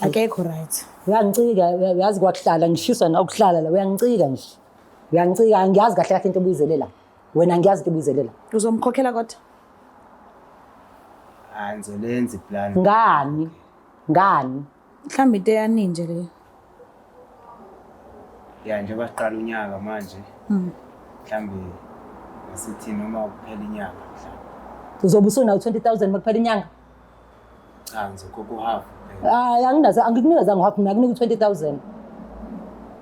Akekho right. Uyangicika uyazi kwakuhlala ngishiswa na ukuhlala la uyangicika nje. Uyangicika angiyazi kahle kahle into obuyizelela. Wena ngiyazi into obuyizelela. Uzomkhokhela kodwa? Angizolenza iplan. Ngani? Mhlawumbe into eyaninje le. Ya njengoba siqala unyaka manje. Mhlawumbe asithi noma kuphela inyanga mhlawumbe. Uzobe usuna 20,000 makuphela inyanga? Cha ngizokhokha uhalf. Angikunikeza ngihalf mina kunika 20,000.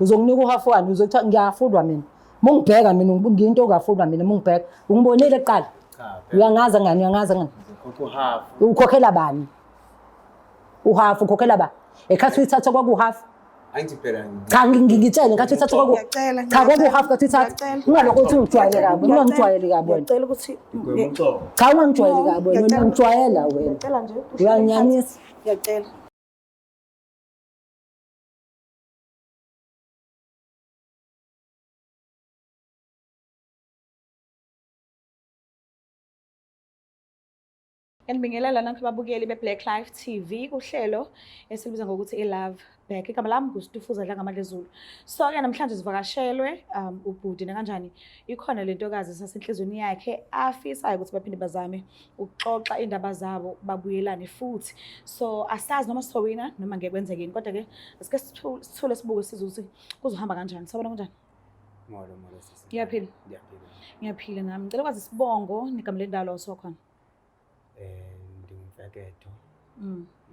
Uzonginika uhalf wani uzothi ngiyafundwa mina. Mungibheka mina ngiyinto ongafundwa mina mungibheka. Ungibonile eqala. Cha. Uyangaza ngani? Ngizokhokha uhalf. Ukhokhela bani? Uhalf ukhokhela ba? Ekhathi uyithatha kwakuhalf. Angithi phela Cha ngingitshela nkathi uthatha kwaku. Ngiyacela. Cha kwakuhalf kathi uthatha. Ungalokho uthi ungijwayele kabi. Ungangijwayeli kabi wena. Ngiyacela ukuthi Cha ungangijwayeli kabi wena. Ungangijwayela wena. ngiyacela nje. Uyanginyanyisa. Ngiyacela. Ngibingelela nanku ababukeli beBlack Life TV kuhlelo esilibiza ngokuthi iLove Back. Igama lami nguStufuza Dlangamandla Zulu. So ke namhlanje sivakashelwe ubhuti kanjani ikhona lentokazi esasenhlizweni yakhe afisayo ukuthi baphinde bazame ukuxoxa indaba zabo babuyelane futhi. So asazi noma sowina noma ngeke kwenzekeni kodwa ke asike sithule sibuke sizuthi kuzohamba kanjani. Sabona kanjani? Molo sisi. Ngiyaphila. Ngiyaphila nami. Ngicela kwazi isibongo negama lendalo osokhona. Ndingumfeketo.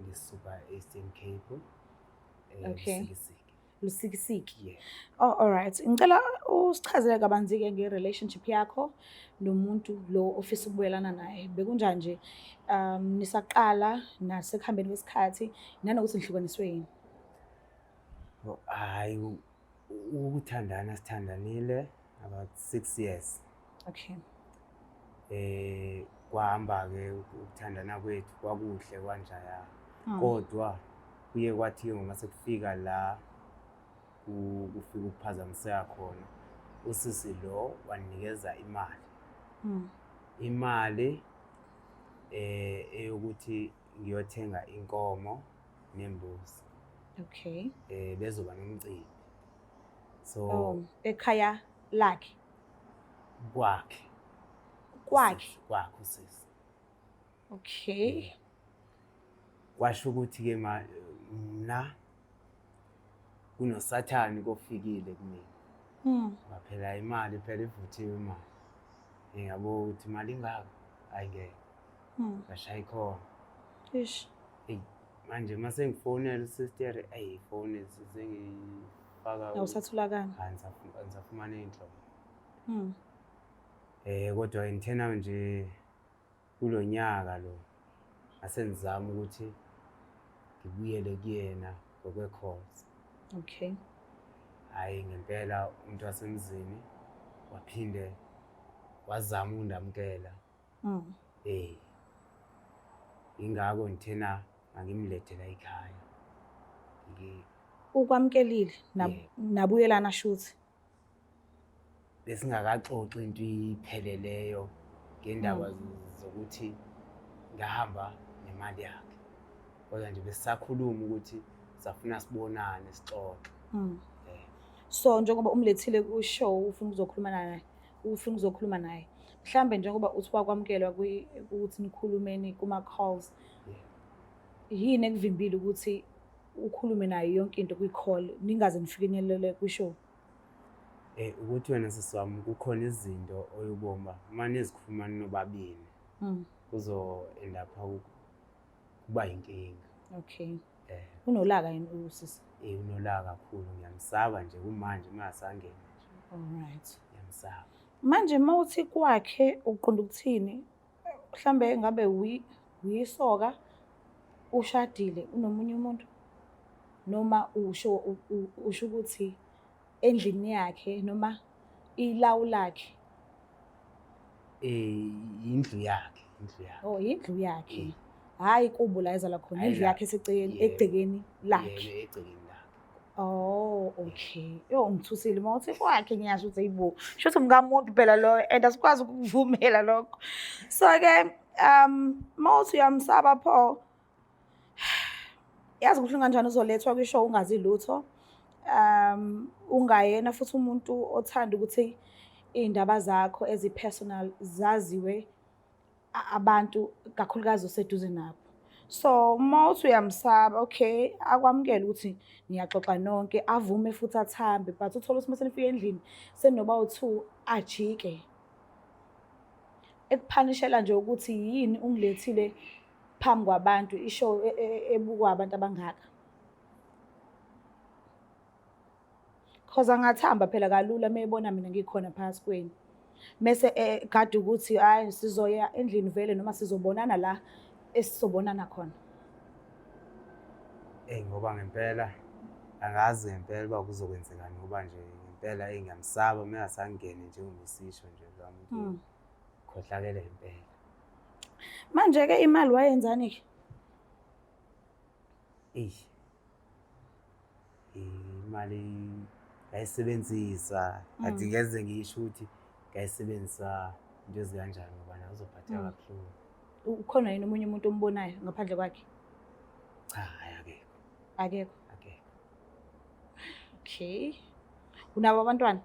Ngisuka Eastern Cape. Okay. Lusikisiki. Yeah. Oh, all right. Ngicela usichazele kabanzi ke nge-relationship yakho nomuntu lo ofisa ukubuyelana naye. Bekunjani nje nisaqala nasekuhambeni kwesikhathi nanokuthi nihlukaniswe yini? Hayi ukuthandana sithandanile about 6 years. Okay. Kwahamba ke ukuthandana kwethu kwakuhle kanjaya. Kodwa kuye kwathi uma sekufika la kufika ukuphazamiseka khona usisi lo wanikeza imali. Imali eyokuthi ngiyothenga inkomo nembuzi. Okay. Bezoba nomcimbi. So ekhaya lakhe. Kwakhe usisi. Okay. Kwasho ukuthi ke mina kunosathani kofikile kumina. Baphela imali phela ivuthiwe imali. Ngiyabo ukuthi imali ingaka ayingeke. Ngashaya ikhona. Ish. Manje mase ngifonela sister phone sengifaka. Awusathulakanga. Angisafumana inhlobo. Kodwa ngithena nje kulonyaka lo asenzama ukuthi ngibuyele kuyena ngokwe-calls. Okay. Hayi ngempela umuntu wasemzini waphinde wazama undamkela. Ingako ngithena angimlethela ekhaya. Ukwamkelile nabuyelana shuthi. Besingakaxoxi into ipheleleyo ngendaba zokuthi ngahamba nemali yakhe. Kodwa nje besisakhuluma ukuthi safuna sibonane sixoxe. So njengoba umlethile ku-show ufuna ukuzokhuluma naye. Mhlambe njengoba uthi wakwamkelwa ukuthi nikhulumeni kuma-calls. Yini ekuvimbile ukuthi ukhulume naye yonke into kwi-call ningaze nifinyelele kwi-show? Ukuthi wena siswami kukhona izinto oyubomba manje ezikhuluma nobabili. Kuzo-end up kuba inkinga. Okay. Unolaka yini usisi? Unolaka kakhulu ngiyamsaba nje kumanje masangena nje. All right. Ngiyamsaba. Manje mawuthi kwakhe uqonda ukuthini? Mhlambe ngabe uyisoka ushadile unomunye umuntu noma usho ukuthi endlini yakhe noma ilawu lakhe? Indlu yakhe. Oh, indlu yakhe. Hayi kubo la ezala khona indlu yakhe egcekeni lakhe. Egcekeni lakhe. Oh, okay. Yo ngithusile mawuthi kwakhe ngiyasho ukuthi ayibo. Shuthi mkamuntu phela lo and asikwazi ukuvumela lokho. So ke mawuthi uyamsaba pho yazi ukuthi kanjani uzolethwa kwishow ungazi lutho. Ungayena futhi umuntu othanda ukuthi iy'ndaba zakho ezi-personal zaziwe abantu kakhulukazi oseduze nabo. So uma uthi uyamsaba, okay, akwamukele ukuthi niyaxoxa nonke, avume futhi athambe, but uthole ukuthi uma senifika endlini senoba u-2 ajike. Ekuphanishela nje ukuthi yini ungilethile phambi kwabantu ishow ebukwa abantu abangaka. Cause angathamba phela kalula mebona mina ngikhona phakathi kwenu. Mese gade ukuthi hayi sizoya endlini vele noma sizobonana la esisobonana khona. Ngoba ngempela angazi ngempela uba kuzokwenzekani ngoba nje ngempela ngiyamsaba mengasangene njengomisisho nje lo muntu khohlakele ngempela. Manje ke imali wayenzani ke? Imali ngayisebenzisa athi ngeze ngisho ukuthi ngayisebenzisa into ezikanjani ngoba nawe uzophatheka kabuhlungu. Ukhona yini omunye umuntu ombonayo ngaphandle kwakhe? Cha, akekho. Akekho. Akekho. Okay. Unabo abantwana?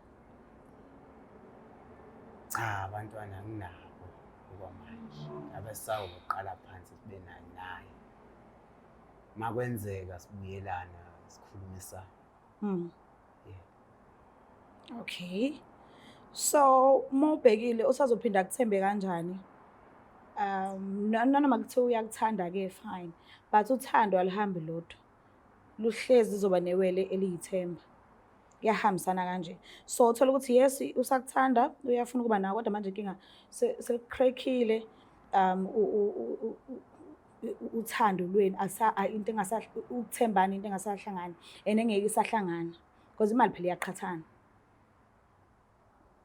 Cha, abantwana anginabo ngoba manje abesawo boqala phansi sibe naye. Makwenzeka sibuyelana sikhulumisana. Okay. So mawubhekile usazophinda kuthembe kanjani? Noma kuthiwa uyakuthanda ke fine, but uthando alihambi lodwa. Luhlezi izoba newele eliyithemba. Kuyahambisana kanje. So uthola ukuthi yes usakuthanda uyafuna ukuba nawe kodwa manje inkinga selicrackile uthando lweni into ukuthembana into engasahlangani engeke isahlangana because imali phela iyaqhathana.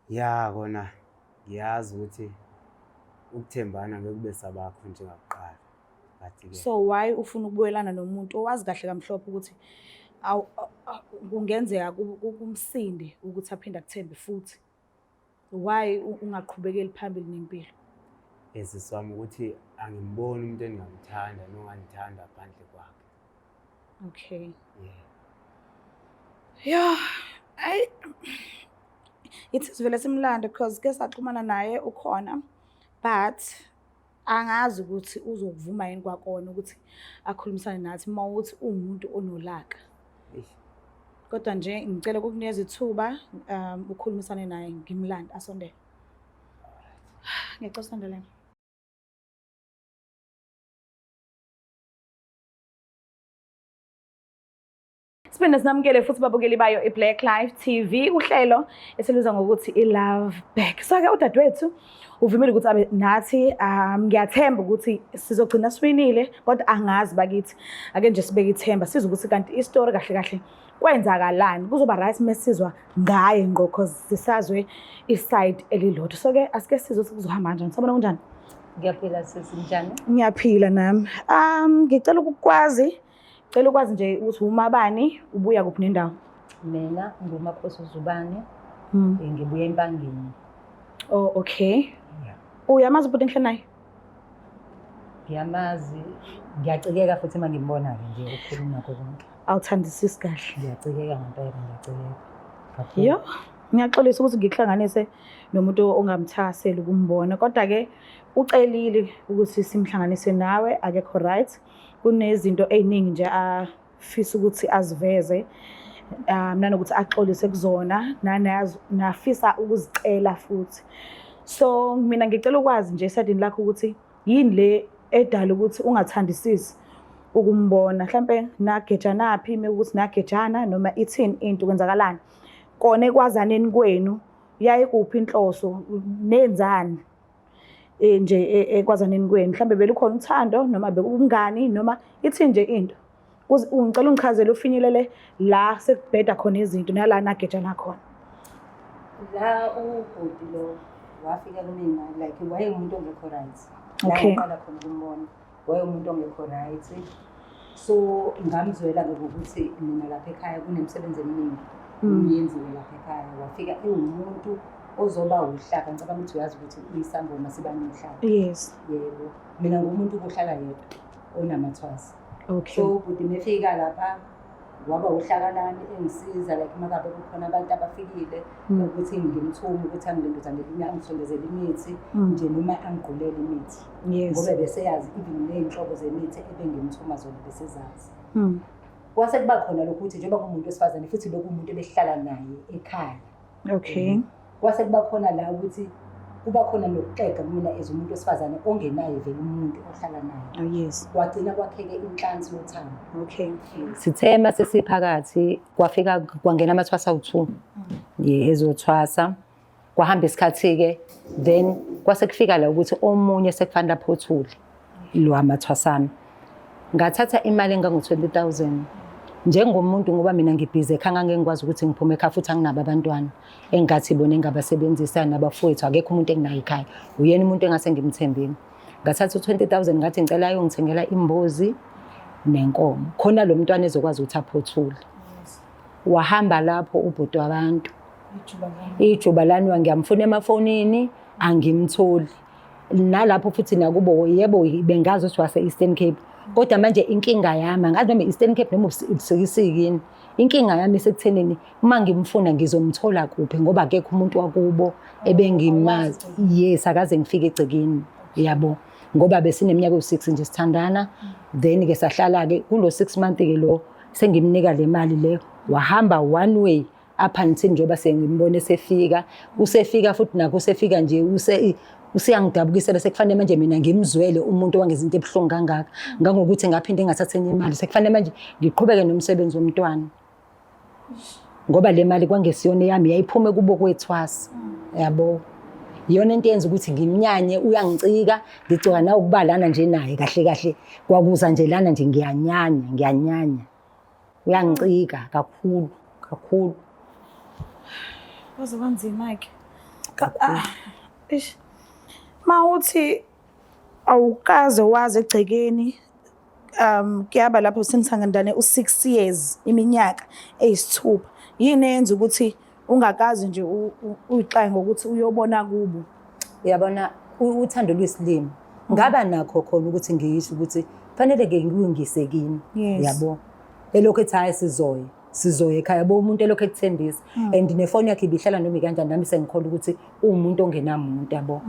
Ya kona ngiyazi ukuthi ukuthembana ngeke kube sabakho njengakuqala. So why ufuna ukubuyelana nomuntu owazi kahle kamhlophe ukuthi kungenzeka kumsinde ukuthi aphinde akuthembe futhi? Why ungaqhubekeli phambili nempilo? Esiswami ukuthi angimboni umuntu engingamthanda nongangithanda phandle kwakhe. Okay. Yeah. It's vele simlanda because ke saxhumana naye ukhona, but angazi ukuthi uzokuvuma yini kwakona ukuthi akhulumisane nathi mawuthi umuntu onolaka. Kodwa nje ngicela ukukunikeza ithuba ukhulumisane naye ngimlanda asondele. Ngicela usondelene. Siphinde sinamukele futhi babukeli bayo iBlack Life TV uhlelo esiluza ngokuthi iLove Back. So ke udadewethu uvumile ukuthi abe nathi ngiyathemba ukuthi sizogcina siwinile kodwa angazi bakithi ake nje sibeke ithemba siza ukuthi kanti istory kahle kahle kwenzakalani kuzoba right mesizwa ngaye ngqo cause sisazwe iside elilodwa. So ke asike sizwe ukuthi kuzohamba kanjani. Sabona kunjani? Ngiyaphila sesinjani? Ngiyaphila nami. Ngicela ukukwazi Cela ukwazi nje ukuthi uma bani ubuya kuphi nendawo? Mina nguMaphoso Zubane. Ngibuya eMpangeni. Oh okay. Yeah. Uyamazi ubhuti enhle naye? Ngiyamazi. Ngiyacikeka futhi mangimbona ke nje ukukhuluma nakho konke. Awuthandisisi kahle. Ngiyacikeka ngempela ngiyacikeka. Yo, ngiyaxolisa ukuthi ngikuhlanganise nomuntu ongamthakaseli ukumbona kodwa ke ucelile ukuthi simhlanganise nawe akekho right. Kunezinto eziningi nje afisa ukuthi aziveze nanokuthi axolise kuzona nafisa ukuzicela futhi. So mina ngicela ukwazi nje esadini lakho ukuthi yini le edala ukuthi ungathandisisi ukumbona mhlambe nagejanaphi ukuthi nagejana noma ithini into kwenzakalani kona ekwazaneni kwenu yaye kuphi inhloso nenzani nje ekwazaneni kwenu mhlambe belukhona uthando noma bekungani noma ithi nje into ungicela ungichazele ufinyelele la sekubheda khona izinto nala nagejana khona. La ubhuti lo wafika kumina like wayengumuntu ongekho right. Okay. La khona ukumbona wayengumuntu ongekho right. So ngamzwela ngokuthi mina lapha ekhaya kunemsebenzi eminingi uyenziwe lapha ekhaya wafika umuntu ozoba uhlaka ngicabanga ukuthi uyazi ukuthi uyisangoma siba nomhlaba. Yes. Yebo mina ngumuntu ukuhlala yedwa onamathwasa Okay. So ubhuti mefika lapha waba uhlakalani engisiza like makabe kukhona abantu abafikile ukuthi ngimthume ukuthi angilinduzane angisondezele imithi nje noma angigqulele imithi. Yes. Ngoba beseyazi even ney'nhlobo zemithi ebengimthuma zona besezazi. Kwase kuba khona lokhu ukuthi njengoba kumuntu wesifazane futhi lokhu umuntu ebehlala naye ekhaya. Okay. Kwase kuba khona la ukuthi kuba khona nokuxega mina as umuntu wesifazane ongenayo vele umuntu ohlala naye. Oh yes. Kwagcina kwakheke inhlansi yothando. Okay. Sithema sesiphakathi kwafika kwangena amathwasa awu2 ezothwasa kwahamba isikhathi-ke then kwase kufika la ukuthi omunye sekufanele aphothule lo amathwasami ngathatha imali engango-20,000 njengomuntu ngoba mina ngibhizi ekhaya ngeke ngikwazi ukuthi ngiphume ekhaya futhi anginabo abantwana engathi bona engabasebenzisa nabafowethu akekho umuntu enginayo ekhaya uyena umuntu engase ngimthembile ngathatha u-20,000 ngathi ngicela ayongithengela imbuzi nenkomo khona lo mntwana ezokwazi ukuthi aphothule wahamba lapho ubhuti wabantu ijubalani ngiyamfuna emafonini angimtholi nalapho futhi nakubo yebo bengazi ukuthi wase-Eastern Cape kodwa manje inkinga yami angazi noma Eastern Cape noma ubusikisiki inkinga yami isekuthenini uma ngimfuna ngizomthola kuphi ngoba akekho umuntu wakubo ebengimazi yes akaze ngifike egcekeni yabo ngoba besineminyaka ewu6 nje sithandana then ke sahlala ke kulo 6 month ke lo sengimnika le mali le wahamba one way up until njengoba sengimbone sefika usefika futhi nakho usefika nje usiyangidabukisa bese kufanele manje mina ngimzwele umuntu owangezinto ebuhlungu kangaka ngangokuthi ngaphinde ngathatha enye imali sekufanele manje ngiqhubeke nomsebenzi womntwana ngoba le mali kwangesiyona yami yayiphume kubo kwethwasa yabo iyona into yenza ukuthi ngimnyanye uyangicika ngicika nawe ukubalana nje naye kahle kahle kwakuza nje lana nje ngiyanyanya uyangicika kakhulu Waze kanzima ke. Mawuthi awukaze waze egcekeni kuyaba lapho senithangandane u6 years iminyaka eyisithupha yini yenza ukuthi ungakazi nje uyixaye ngokuthi uyobona kubo uyabona uthando lwesilimo ngaba nakho khona ukuthi ngiyisho ukuthi fanele ke ngiyisekini yabo elokho ethi hayi sizoye ekhaya bo umuntu elokho ekuthembisa and nefoni yakhe ibihlala noma kanjani nami sengikholwa ukuthi umuntu ongenamuntu yabo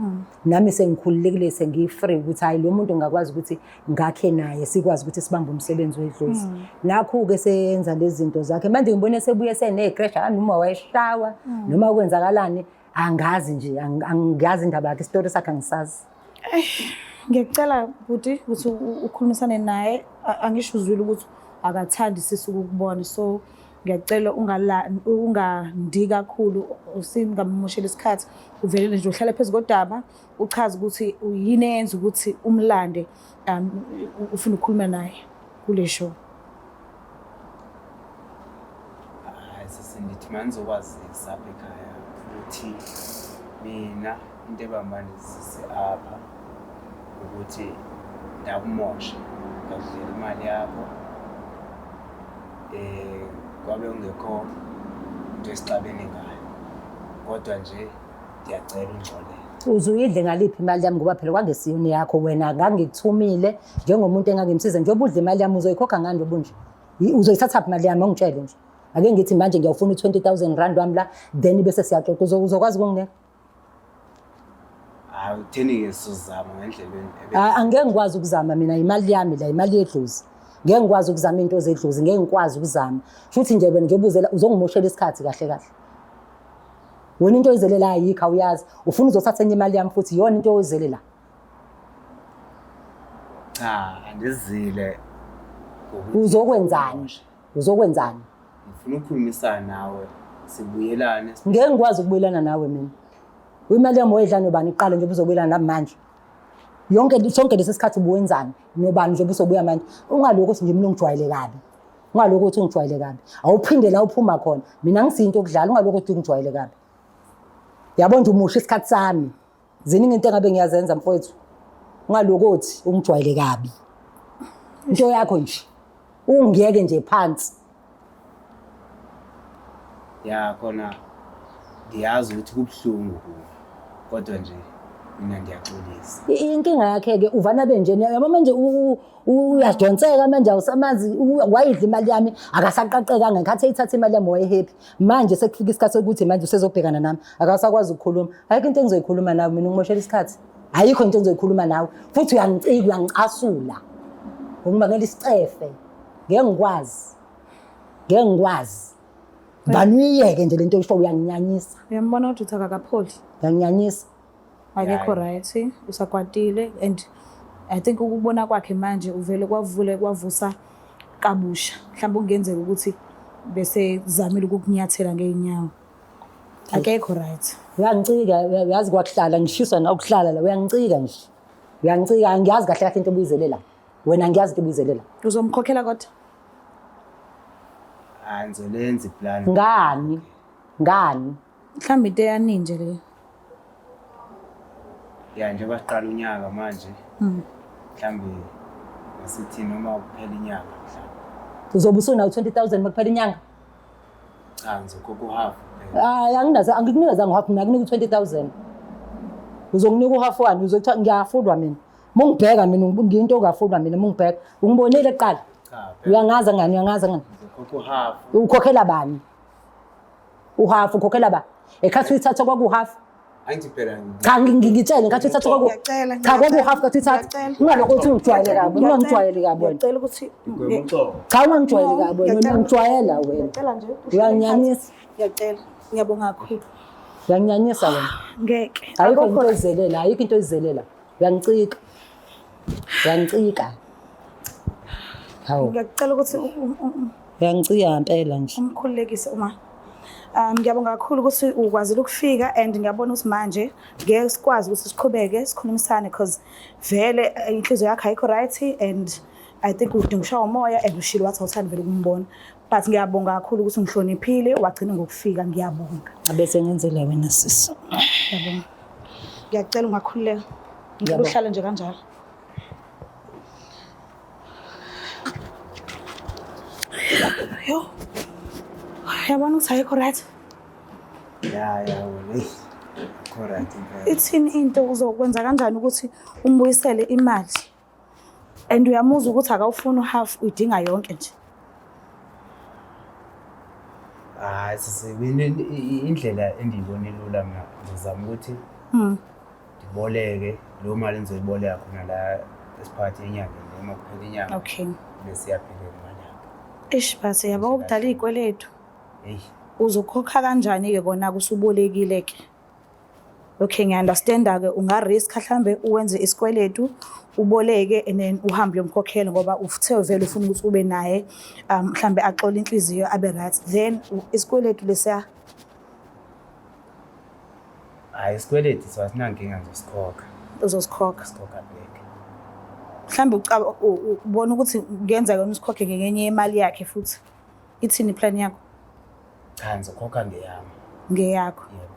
nami sengikhululekile sengifree ukuthi hayi lo muntu ngakwazi ukuthi ngakhe naye sikwazi ukuthi sibambe umsebenzi wedlozi nakho ke seyenza lezi zinto zakhe manje ngibone sebuye senecrash noma wayeshawa noma kwenzakalani angazi nje angazi indaba yakhe story sakhe angisazi ngiyacela buti ukuthi ukhulumisane naye angisho uzwile ukuthi akathandi sisi ukubona so ngiyacela ungandi kakhulu usingamoshela isikhathi uvelele nje uhlale phezu kodaba uchaze ukuthi yini yenza ukuthi umlande ufuna ukukhuluma naye kule show Sendithi manizokwazi apha ekhaya ukuthi mina into ebambani sisi apha ukuthi ndakumosha ngakudlela imali yakho kwabe ungekho into esixabene ngayo kodwa nje ndiyacela ungixolele uzuyidle ngaliphi imali yami ngoba phela kwangesiyoni yakho wena ngangikuthumile njengomuntu engangimsiza njengoba udle imali yami uzoyikhokha ngani lobo nje uzoyithatha imali yami ungitshele nje ake ngithi manje ngiyawufuna u20,000 rand wami la then bese siyaxoxa uzokwazi ukunginika utheni-ke sizama ngendlela angeke ngikwazi ukuzama mina imali yami la imali yedlozi ngeke ngikwazi ukuzama into zedlozi ngeke ngikwazi ukuzama futhi nje wena njengoba uzela uzongimoshela isikhathi kahle wena into oyizelela ayikho awuyazi ufuna uzothatha enye imali yami futhi iyona into oyizelela andizile uzokwenzani ngifuna ukukhulumisana nawe sibuyelane ngeke ngikwazi ukubuyelana nawe mina imali yami oyidla nobani iqala nje uzobuyelana nami manje sonke lesikhathi ubuwenzani nobani nje ubusobuya manje ungalokho ukuthi nje mina ngijwayele kabi ungalokho ukuthi ungijwayele kabi awuphinde la uphuma khona mina ngisinto okudlala ungalokho ukuthi ngijwayele kabi yabo nje umusha isikhathi sami ziningi into engabe ngiyazenza mfowethu ungalokho ukuthi ungijwayele kabi into yakho nje ungiyeke nje phansi ya khona ndiyazi ukuthi kubuhlungu kodwa nje mina ngiyaxolisa. Inkinga yakhe-ke uvana benjeni yabo manje uyadonseka manje awusamazi wayidla imali yami akasaqaqeka ngekhathi eyithatha imali yami wayehappy manje sekufika isikhathi sokuthi manje usezobhekana nami akasakwazi ukukhuluma ayikho into engizoyikhuluma nawe mina ngimoshela isikhathi ayikho into engizoyikhuluma nawe futhi uyangicika uyangicasula ngokubangela isicefe ngeke ngikwazi banuyeke nje lento oyisho uyanginyanyisa Uyambona ukuthi uthaka kapholi. uyanginyanyisa Akekho right, usakwatile and I think ukubona kwakhe manje uvele kwavusa kabusha. Mhlawumbe ungenzeka ukuthi bese zamile ukukunyathela ngeenyawo. Akekho right. uyangicika uyazi kwakuhlala ngishiswa na ukuhlala la uyangicika nje uyangicika angiyazi kahle kahle into obuyizelela wena ngiyazi into obuyizelela Uzomkhokhela kodwa? Angizolenza iplan. ngani Mhlawumbe into eyaninje le. Ya njengoba siqala unyaka manje. Mhlambe asithi noma kuphela inyanga mhlawumbe. uzobe usuna 20,000 makuphela inyanga Cha ngizokhokha half. hayi angikunikeza ngo half mina kunika 20,000 uzonginika u half wani uzothi ngiyafundwa mina mungibheka mina ngiyinto ongafundwa mina mungibheka ungibonile eqala Cha uyangaza ngani ngizokhokha half. ukhokhela bani uhalf ukhokhela ba ekhathi uyithatha kwaku half Angithi phela cha ngitshele ngathi uthatha kwaku Ngiyacela. cha kwaku half kathi uthatha ungalokho uthi ungijwayele kabi ungangijwayele kabi wena Ngiyacela ukuthi ngikuxoxa. cha ungangijwayele kabi wena ungangijwayela wena ngiyacela nje. uyanginyanyisa Ngiyacela. Ngiyabonga kakhulu. uyanginyanyisa wena Ngeke. ayikho into oyizelela ayikho into oyizelela uyangicika hawo Ngiyacela ukuthi uyangicika ngempela nje umkhululekise uma ngiyabonga kakhulu ukuthi ukwazile ukufika and ngiyabona ukuthi manje ngeke sikwazi ukuthi siqhubeke sikhulumisane because vele inhliziyo yakhe ayikho right and I think udinga ushaya umoya and ushilo wathi awuthandi vele ukumbona but ngiyabonga kakhulu ukuthi ungihloniphile wagcina ngokufika ngiyabonga abese ngenzela wena sisi ngiyabonga ngiyacela ungakhululeka ngicela uhlale nje kanjalo yo yabona ukuthi ayikho right Ya wena. Correct. ithini into uzokwenza kanjani ukuthi umbuyisele imali and uyamuzwa ukuthi akawufuni uhalf uyidinga yonke nje Sisebenzile indlela endiyibone lula mina ngizama ukuthi ndiboleke lo mali engizoyiboleka khona la esiphakathi enyangeni noma kuphela inyanga. Okay. Bese iyaphelele imali yakho. Base yaba ukudala izikweletu Hey. uzokhokha kanjani ke kona kusubolekile ke Okay ngiunderstand-ke unga-risk mhlambe uwenze isikweletu uboleke and then uhambe uyomkhokhela ngoba ufuthe vele ufuna ukuthi ube naye mhlambe axola inhliziyo abe right then isikweletu lesiya Isikweletu sasinankinga ngizosikhokha. uzosikhokha Sikhokha back. mhlambe ubona ukuthi kuyenza yona usikhokhe ngenye imali yakhe futhi ithini plan yakho Cha ngizokhokha ngeyakho Yebo.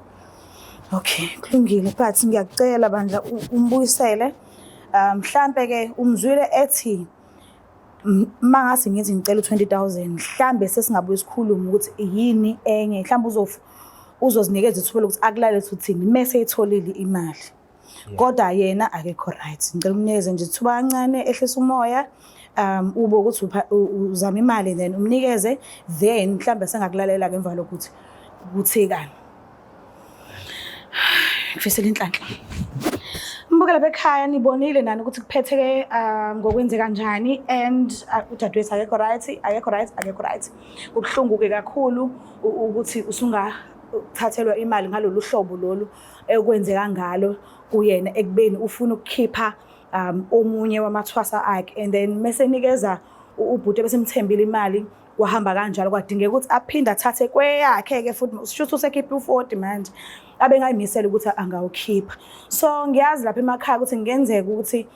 Okay kulungile but ngiyakucela bandla umbuyisele mhlambe ke umzwile ethi mangase ngithi ngicela u20,000 mhlambe sesingabuye sikhuluma ukuthi yini enye mhlambe uzozinikeza ithuba ukuthi akulale uthini mase etholile imali kodwa yena akekho right ngicela umnikeze nje ithuba kancane ehlisa umoya ube ukuthi uzama imali then umnikeze then mhlambe sengakulalela ke emva lokuthi kuthekani ngifisela inhlanhla mbukela bekhaya nibonile nani ukuthi kuphetheke ngokwenze kanjani and udadewethu akekho right ubhlungu ke kakhulu ukuthi usungathathelwa imali ngalolu hlobo lolu ekwenzeka ngalo kuyena ekubeni ufuna ukukhipha omunye wamathwasa akhe and then mesenikeza ubhuti besemthembile imali wahamba kanjalo kwadingeka ukuthi aphinde athathe kweyakhe ke futhi usho usekhipha u40 manje abengayimisela ukuthi angawukhipha so ngiyazi lapha emakhaya ukuthi ngenzeka ukuthi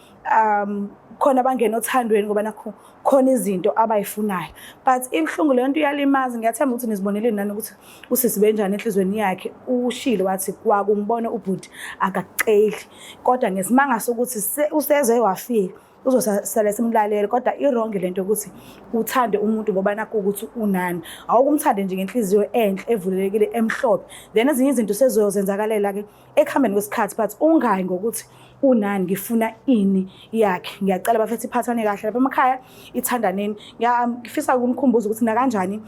khona bangena othandweni ngoba nakho khona izinto abayifunayo but ibhlungu lento iyalimaza ngiyathemba ukuthi niziboneleni nani ukuthi usisi benjani enhlizweni yakhe ushilo wathi kwakungibona ubhuti akakuceli kodwa ngesimanga sokuthi useze wafika uzosale simlalele, kodwa i-wrong lento ukuthi uthande umuntu ngoba nakho ukuthi unani. Awukumthande nje ngenhliziyo enhle evulelekile emhlophe. Then ezinye izinto sezozenzakalela-ke ekuhambeni kwesikhathi, but ungayi ngokuthi unani, ngifuna ini yakhe. Ngiyacela bafethu iphathane kahle lapha emakhaya, ithandaneni. Ngifisa ukunikhumbuza ukuthi nakanjani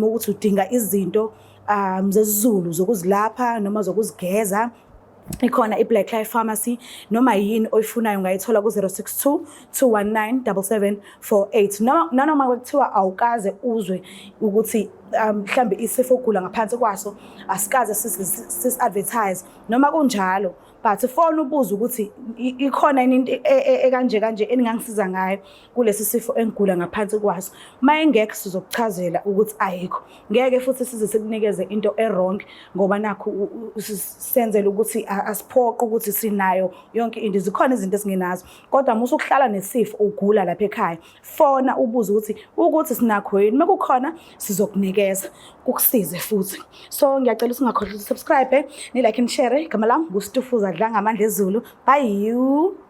ukuthi udinga izinto zesiZulu zokuzilapha noma zokuzigeza. Ikhona i-Black Life Pharmacy, noma yini oyifunayo ungayithola ku-062 219 7748. Nanoma kuthiwa awukaze uzwe ukuthi mhlambe isifo ogula ngaphansi kwaso asikaze sis-advertise noma kunjalo, but phone ubuze ukuthi ikhona into kanje eningangisiza ngayo kulesi sifo engigula ngaphansi kwaso. Mayengekho sizokuchazela ukuthi ayikho. Ngeke futhi size sikunikeze into e-wrong ngoba nakho senzele ukuthi asiphoqe ukuthi sinayo yonke into. Zikhona izinto esingenazo, kodwa musu ukuhlala nesifo ugula lapha ekhaya, fona ubuze ukuthi sinakho yini. Mekukhona sizokunikeza kukusize futhi. So ngiyacela usingakhohlwa subscribe, ni like and share. Igama lami nguStufuza Dlanga, Amandla eZulu. Bye you.